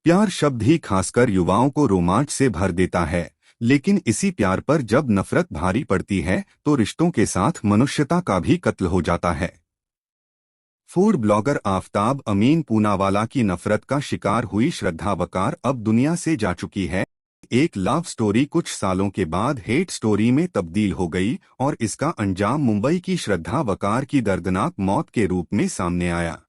प्यार शब्द ही खासकर युवाओं को रोमांच से भर देता है, लेकिन इसी प्यार पर जब नफरत भारी पड़ती है तो रिश्तों के साथ मनुष्यता का भी कत्ल हो जाता है। फूड ब्लॉगर आफताब अमीन पूनावाला की नफरत का शिकार हुई श्रद्धा वकार अब दुनिया से जा चुकी है। एक लव स्टोरी कुछ सालों के बाद हेट स्टोरी में तब्दील हो गई और इसका अंजाम मुंबई की श्रद्धा वकार की दर्दनाक मौत के रूप में सामने आया।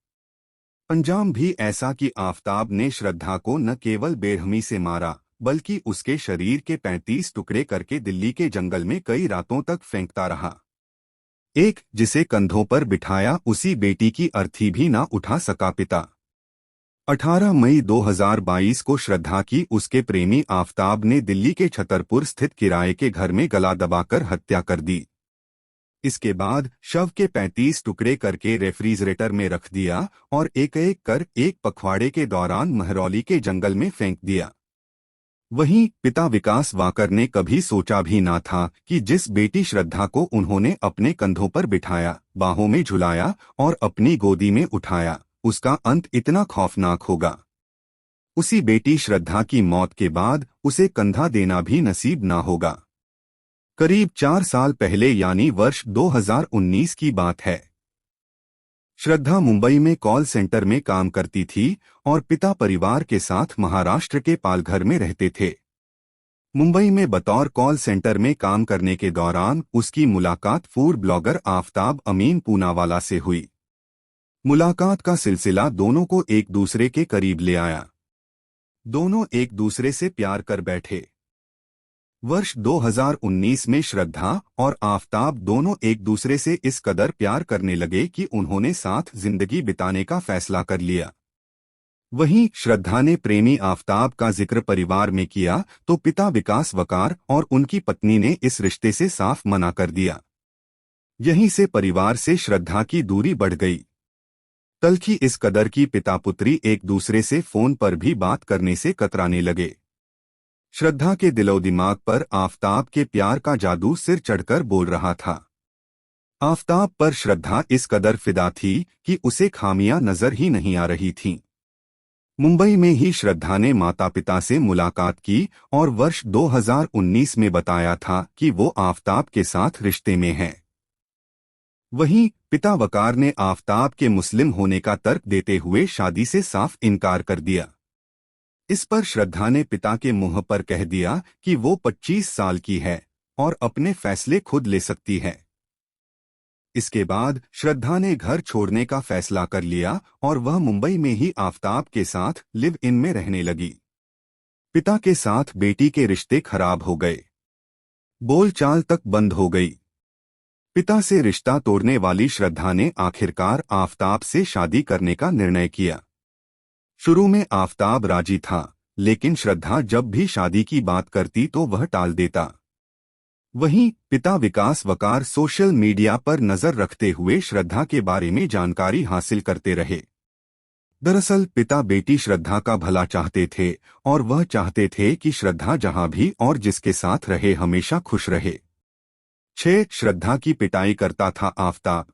अंजाम भी ऐसा कि आफताब ने श्रद्धा को न केवल बेरहमी से मारा बल्कि उसके शरीर के 35 टुकड़े करके दिल्ली के जंगल में कई रातों तक फेंकता रहा। एक जिसे कंधों पर बिठाया उसी बेटी की अर्थी भी ना उठा सका पिता। 18 मई 2022 को श्रद्धा की उसके प्रेमी आफताब ने दिल्ली के छतरपुर स्थित किराए के घर में गला दबाकर हत्या कर दी। इसके बाद शव के 35 टुकड़े करके रेफ्रिजरेटर में रख दिया और एक एक कर एक पखवाड़े के दौरान महरौली के जंगल में फेंक दिया। वहीं पिता विकास वाकर ने कभी सोचा भी ना था कि जिस बेटी श्रद्धा को उन्होंने अपने कंधों पर बिठाया, बाहों में झुलाया और अपनी गोदी में उठाया, उसका अंत इतना खौफनाक होगा। उसी बेटी श्रद्धा की मौत के बाद उसे कंधा देना भी नसीब ना होगा। करीब 4 साल पहले यानी वर्ष 2019 की बात है। श्रद्धा मुंबई में कॉल सेंटर में काम करती थी और पिता परिवार के साथ महाराष्ट्र के पालघर में रहते थे। मुंबई में बतौर कॉल सेंटर में काम करने के दौरान उसकी मुलाकात फूड ब्लॉगर आफताब अमीन पूनावाला से हुई। मुलाकात का सिलसिला दोनों को एक दूसरे के करीब ले आया। दोनों एक दूसरे से प्यार कर बैठे। वर्ष 2019 में श्रद्धा और आफताब दोनों एक दूसरे से इस कदर प्यार करने लगे कि उन्होंने साथ जिंदगी बिताने का फैसला कर लिया। वहीं श्रद्धा ने प्रेमी आफताब का जिक्र परिवार में किया तो पिता विकास वकार और उनकी पत्नी ने इस रिश्ते से साफ मना कर दिया। यहीं से परिवार से श्रद्धा की दूरी बढ़ गई। तल्खी इस कदर की पिता पुत्री एक दूसरे से फोन पर भी बात करने से कतराने लगे। श्रद्धा के दिलो दिमाग पर आफताब के प्यार का जादू सिर चढ़कर बोल रहा था। आफताब पर श्रद्धा इस कदर फिदा थी कि उसे खामियां नजर ही नहीं आ रही थीं। मुंबई में ही श्रद्धा ने माता पिता से मुलाकात की और वर्ष 2019 में बताया था कि वो आफताब के साथ रिश्ते में है। वहीं पिता वकार ने आफताब के मुस्लिम होने का तर्क देते हुए शादी से साफ इनकार कर दिया। इस पर श्रद्धा ने पिता के मुंह पर कह दिया कि वो 25 साल की है और अपने फैसले खुद ले सकती है। इसके बाद श्रद्धा ने घर छोड़ने का फैसला कर लिया और वह मुंबई में ही आफताब के साथ लिव इन में रहने लगी। पिता के साथ बेटी के रिश्ते खराब हो गए। बोलचाल तक बंद हो गई। पिता से रिश्ता तोड़ने वाली श्रद्धा ने आखिरकार आफताब से शादी करने का निर्णय किया। शुरू में आफताब राजी था, लेकिन श्रद्धा जब भी शादी की बात करती तो वह टाल देता। वहीं पिता विकास वकार सोशल मीडिया पर नजर रखते हुए श्रद्धा के बारे में जानकारी हासिल करते रहे। दरअसल पिता बेटी श्रद्धा का भला चाहते थे और वह चाहते थे कि श्रद्धा जहां भी और जिसके साथ रहे हमेशा खुश रहे। 6 श्रद्धा की पिटाई करता था आफताब।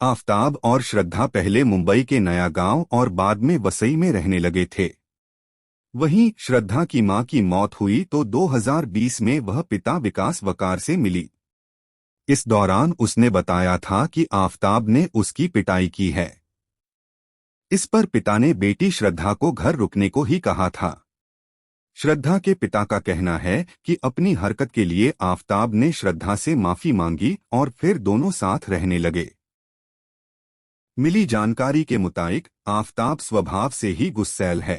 आफताब और श्रद्धा पहले मुंबई के नया गांव और बाद में वसई में रहने लगे थे। वहीं श्रद्धा की मां की मौत हुई तो 2020 में वह पिता विकास वकार से मिली। इस दौरान उसने बताया था कि आफताब ने उसकी पिटाई की है। इस पर पिता ने बेटी श्रद्धा को घर रुकने को ही कहा था। श्रद्धा के पिता का कहना है कि अपनी हरकत के लिए आफताब ने श्रद्धा से माफी मांगी और फिर दोनों साथ रहने लगे। मिली जानकारी के मुताबिक आफताब स्वभाव से ही गुस्सैल है।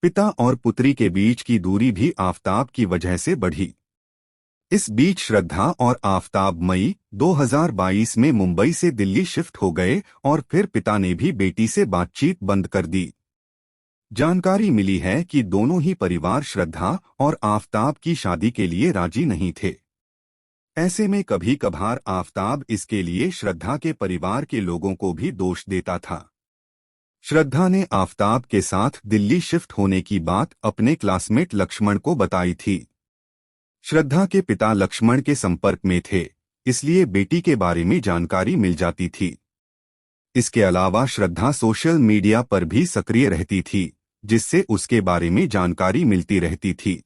पिता और पुत्री के बीच की दूरी भी आफताब की वजह से बढ़ी। इस बीच श्रद्धा और आफताब मई 2022 में मुंबई से दिल्ली शिफ्ट हो गए और फिर पिता ने भी बेटी से बातचीत बंद कर दी। जानकारी मिली है कि दोनों ही परिवार श्रद्धा और आफताब की शादी के लिए राजी नहीं थे। ऐसे में कभी कभार आफताब इसके लिए श्रद्धा के परिवार के लोगों को भी दोष देता था। श्रद्धा ने आफताब के साथ दिल्ली शिफ्ट होने की बात अपने क्लासमेट लक्ष्मण को बताई थी। श्रद्धा के पिता लक्ष्मण के संपर्क में थे, इसलिए बेटी के बारे में जानकारी मिल जाती थी। इसके अलावा श्रद्धा सोशल मीडिया पर भी सक्रिय रहती थी, जिससे उसके बारे में जानकारी मिलती रहती थी।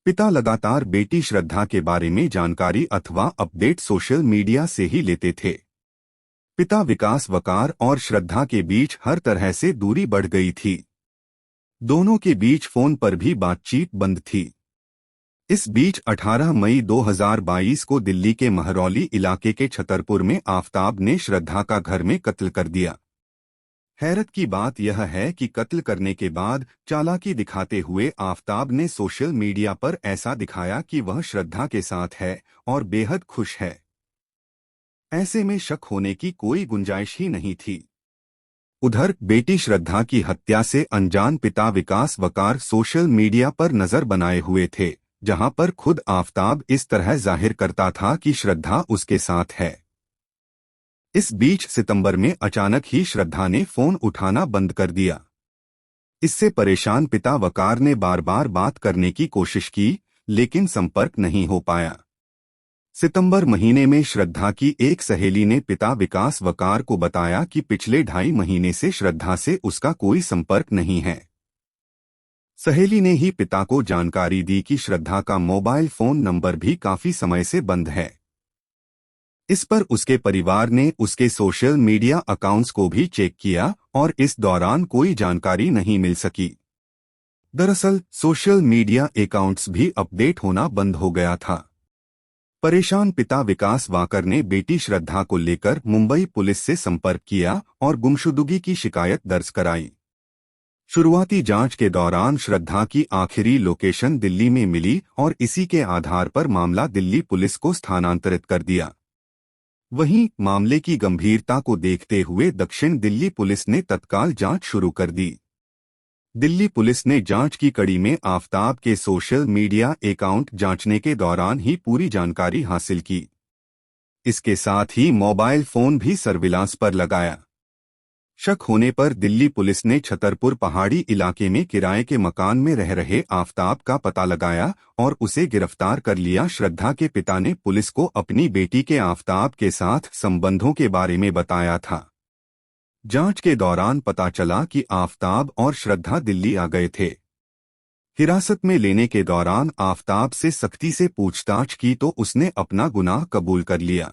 पिता लगातार बेटी श्रद्धा के बारे में जानकारी अथवा अपडेट सोशल मीडिया से ही लेते थे। पिता विकास वकार और श्रद्धा के बीच हर तरह से दूरी बढ़ गई थी। दोनों के बीच फोन पर भी बातचीत बंद थी। इस बीच 18 मई 2022 को दिल्ली के महरौली इलाके के छतरपुर में आफताब ने श्रद्धा का घर में कत्ल कर दिया। हैरत की बात यह है कि कत्ल करने के बाद चालाकी दिखाते हुए आफताब ने सोशल मीडिया पर ऐसा दिखाया कि वह श्रद्धा के साथ है और बेहद खुश है। ऐसे में शक होने की कोई गुंजाइश ही नहीं थी। उधर बेटी श्रद्धा की हत्या से अनजान पिता विकास वकार सोशल मीडिया पर नजर बनाए हुए थे, जहां पर खुद आफताब इस तरह जाहिर करता था कि श्रद्धा उसके साथ है। इस बीच सितंबर में अचानक ही श्रद्धा ने फोन उठाना बंद कर दिया। इससे परेशान पिता वकार ने बार बार बात करने की कोशिश की, लेकिन संपर्क नहीं हो पाया। सितंबर महीने में श्रद्धा की एक सहेली ने पिता विकास वकार को बताया कि पिछले 2.5 महीने से श्रद्धा से उसका कोई संपर्क नहीं है। सहेली ने ही पिता को जानकारी दी कि श्रद्धा का मोबाइल फोन नंबर भी काफी समय से बंद है। इस पर उसके परिवार ने उसके सोशल मीडिया अकाउंट्स को भी चेक किया और इस दौरान कोई जानकारी नहीं मिल सकी। दरअसल सोशल मीडिया अकाउंट्स भी अपडेट होना बंद हो गया था। परेशान पिता विकास वाकर ने बेटी श्रद्धा को लेकर मुंबई पुलिस से संपर्क किया और गुमशुदगी की शिकायत दर्ज कराई। शुरुआती जांच के दौरान श्रद्धा की आखिरी लोकेशन दिल्ली में मिली और इसी के आधार पर मामला दिल्ली पुलिस को स्थानांतरित कर दिया। वहीं मामले की गंभीरता को देखते हुए दक्षिण दिल्ली पुलिस ने तत्काल जांच शुरू कर दी। दिल्ली पुलिस ने जांच की कड़ी में आफताब के सोशल मीडिया अकाउंट जांचने के दौरान ही पूरी जानकारी हासिल की। इसके साथ ही मोबाइल फोन भी सर्विलांस पर लगाया। शक होने पर दिल्ली पुलिस ने छतरपुर पहाड़ी इलाके में किराए के मकान में रह रहे आफताब का पता लगाया और उसे गिरफ्तार कर लिया। श्रद्धा के पिता ने पुलिस को अपनी बेटी के आफताब के साथ संबंधों के बारे में बताया था। जांच के दौरान पता चला कि आफताब और श्रद्धा दिल्ली आ गए थे। हिरासत में लेने के दौरान आफताब से सख्ती से पूछताछ की तो उसने अपना गुनाह कबूल कर लिया।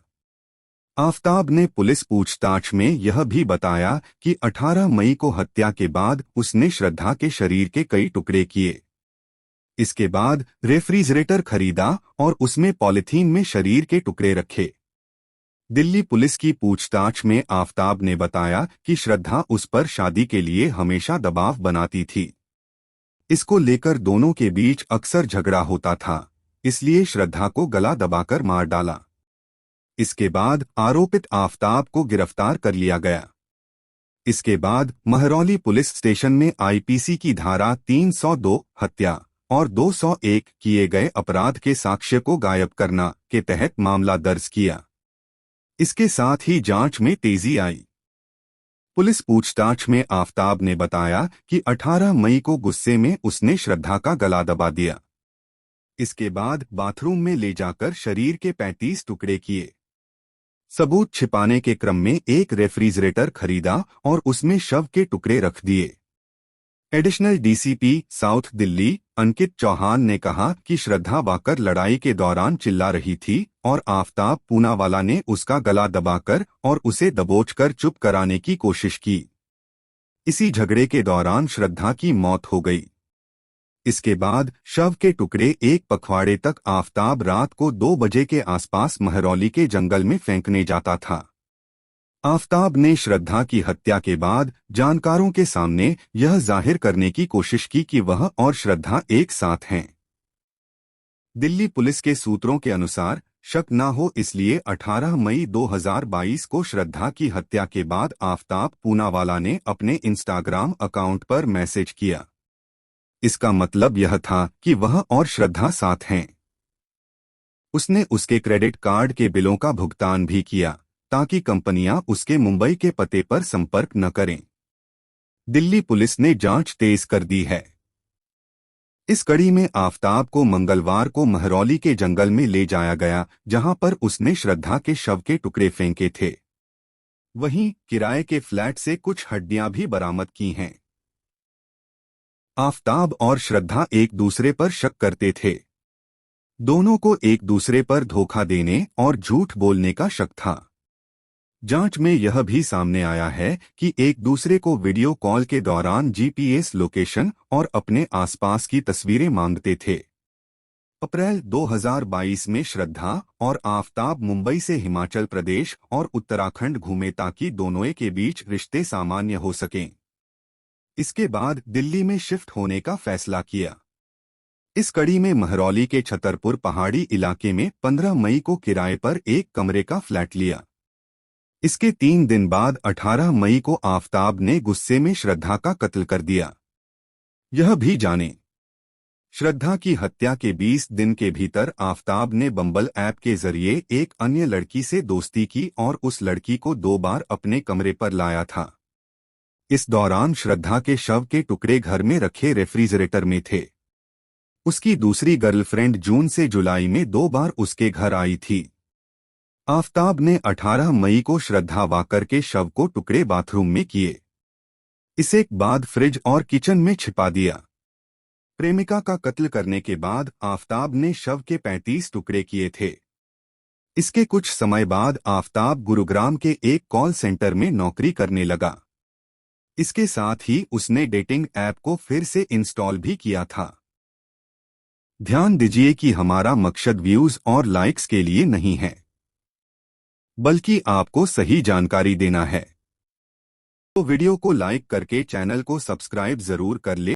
आफताब ने पुलिस पूछताछ में यह भी बताया कि 18 मई को हत्या के बाद उसने श्रद्धा के शरीर के कई टुकड़े किए। इसके बाद रेफ्रिजरेटर खरीदा और उसमें पॉलिथीन में शरीर के टुकड़े रखे। दिल्ली पुलिस की पूछताछ में आफताब ने बताया कि श्रद्धा उस पर शादी के लिए हमेशा दबाव बनाती थी। इसको लेकर दोनों के बीच अक्सर झगड़ा होता था, इसलिए श्रद्धा को गला दबाकर मार डाला। इसके बाद आरोपित आफताब को गिरफ्तार कर लिया गया। इसके बाद महरौली पुलिस स्टेशन में आईपीसी की धारा 302 हत्या और 201 किए गए अपराध के साक्ष्य को गायब करना के तहत मामला दर्ज किया। इसके साथ ही जांच में तेजी आई। पुलिस पूछताछ में आफताब ने बताया कि 18 मई को गुस्से में उसने श्रद्धा का गला दबा दिया। इसके बाद बाथरूम में ले जाकर शरीर के 35 टुकड़े किए। सबूत छिपाने के क्रम में एक रेफ्रिजरेटर खरीदा और उसमें शव के टुकड़े रख दिए। एडिशनल डीसीपी साउथ दिल्ली अंकित चौहान ने कहा कि श्रद्धा वाकर लड़ाई के दौरान चिल्ला रही थी और आफताब पूनावाला ने उसका गला दबाकर और उसे दबोचकर चुप कराने की कोशिश की। इसी झगड़े के दौरान श्रद्धा की मौत हो गई। इसके बाद शव के टुकड़े एक पखवाड़े तक आफताब रात को 2 बजे के आसपास महरौली के जंगल में फेंकने जाता था। आफताब ने श्रद्धा की हत्या के बाद जानकारों के सामने यह जाहिर करने की कोशिश की कि वह और श्रद्धा एक साथ हैं। दिल्ली पुलिस के सूत्रों के अनुसार शक न हो इसलिए 18 मई 2022 को श्रद्धा की हत्या के बाद आफताब पूनावाला ने अपने इंस्टाग्राम अकाउंट पर मैसेज किया। इसका मतलब यह था कि वह और श्रद्धा साथ हैं। उसने उसके क्रेडिट कार्ड के बिलों का भुगतान भी किया ताकि कंपनियां उसके मुंबई के पते पर संपर्क न करें। दिल्ली पुलिस ने जांच तेज कर दी है। इस कड़ी में आफताब को मंगलवार को महरौली के जंगल में ले जाया गया, जहां पर उसने श्रद्धा के शव के टुकड़े फेंके थे। वहीं किराए के फ्लैट से कुछ हड्डियां भी बरामद की हैं। आफताब और श्रद्धा एक दूसरे पर शक करते थे। दोनों को एक दूसरे पर धोखा देने और झूठ बोलने का शक था। जांच में यह भी सामने आया है कि एक दूसरे को वीडियो कॉल के दौरान जीपीएस लोकेशन और अपने आसपास की तस्वीरें मांगते थे। अप्रैल 2022 में श्रद्धा और आफताब मुंबई से हिमाचल प्रदेश और उत्तराखंड घूमे ताकि दोनों के बीच रिश्ते सामान्य हो सकें। इसके बाद दिल्ली में शिफ्ट होने का फैसला किया। इस कड़ी में महरौली के छतरपुर पहाड़ी इलाके में 15 मई को किराए पर एक कमरे का फ्लैट लिया। इसके 3 दिन बाद 18 मई को आफताब ने गुस्से में श्रद्धा का कत्ल कर दिया। यह भी जाने। श्रद्धा की हत्या के 20 दिन के भीतर आफताब ने बम्बल ऐप के जरिए एक अन्य लड़की से दोस्ती की और उस लड़की को 2 बार अपने कमरे पर लाया था। इस दौरान श्रद्धा के शव के टुकड़े घर में रखे रेफ्रिजरेटर में थे। उसकी दूसरी गर्लफ्रेंड जून से जुलाई में 2 बार उसके घर आई थी। आफताब ने 18 मई को श्रद्धा वाकर के शव को टुकड़े बाथरूम में किए। इसे बाद फ्रिज और किचन में छिपा दिया। प्रेमिका का कत्ल करने के बाद आफताब ने शव के 35 टुकड़े किए थे। इसके कुछ समय बाद आफताब गुरुग्राम के एक कॉल सेंटर में नौकरी करने लगा। इसके साथ ही उसने डेटिंग ऐप को फिर से इंस्टॉल भी किया था। ध्यान दीजिए कि हमारा मकसद व्यूज और लाइक्स के लिए नहीं है, बल्कि आपको सही जानकारी देना है। तो वीडियो को लाइक करके चैनल को सब्सक्राइब जरूर कर ले।